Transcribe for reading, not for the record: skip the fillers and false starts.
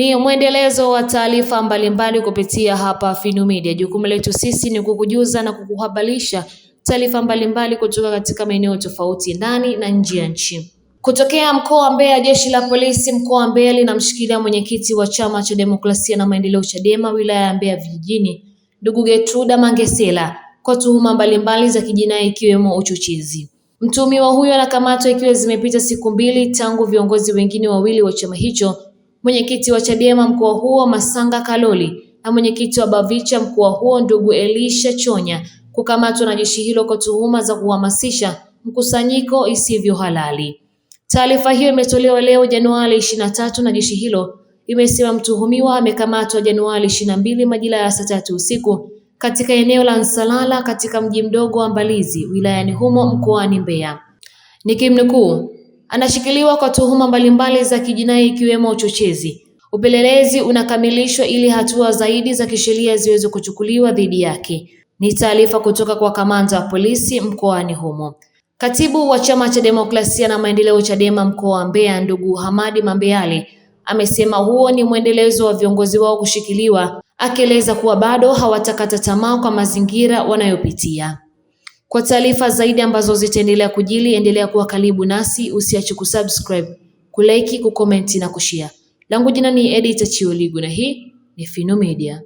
Ni mwendelezo wa taarifa mbalimbali kupitia hapa Finu Media. Jukumu letu sisi ni kukujuza na kukuhabarisha taarifa mbalimbali kutoka katika maeneo tofauti ndani na nje ya nchi. Kutokea mkoa wa Mbeya, jeshi la polisi mkoa wa Mbeya linamshikilia mwenyekiti wa Chama cha Demokrasia na Maendeleo Chadema wilaya ya Mbeya vijijini, ndugu Getruda Mangesela kwa tuhuma mbalimbali za kijinai ikiwemo uchochezi. Mtuhumiwa huyo anakamatwa ikiwa zimepita siku mbili tangu viongozi wengine wawili wa chama hicho, mwenyekiti wa Chadema mkoa huo Masanga Kaloli na mwenyekiti wa Bavicha mkoa huo ndugu Elisha Chonya kukamatwa na jeshi hilo kwa tuhuma za kuhamasisha mkusanyiko isivyo halali. Taarifa hiyo imetolewa leo Januari 23 na jeshi hilo limesema mtuhumiwa amekamatwa Januari 22 majira ya saa 3 usiku katika eneo la Nsalala katika mji mdogo wa Mbalizi wilayani humo mkoani Mbeya. Nikimnukuu, anashikiliwa kwa tuhuma mbalimbali za kijinai ikiwemo uchochezi. Upelelezi unakamilishwa ili hatua zaidi za kisheria ziweze kuchukuliwa dhidi yake. Ni taarifa kutoka kwa kamanda wa polisi mkoani humo. Katibu wa Chama cha Demokrasia na Maendeleo Chadema mkoa wa Mbeya ndugu Hamadi Mambeale amesema huo ni mwendelezo wa viongozi wao kushikiliwa, akieleza kuwa bado hawatakata tamaa kwa mazingira wanayopitia. Kwa taarifa zaidi ambazo zitaendelea kujili, endelea kuwa karibu nasi, usiache kusubscribe, kulike, kukomenti na kushare. Langu jina ni Edita Chioligo na hii ni Finu Media.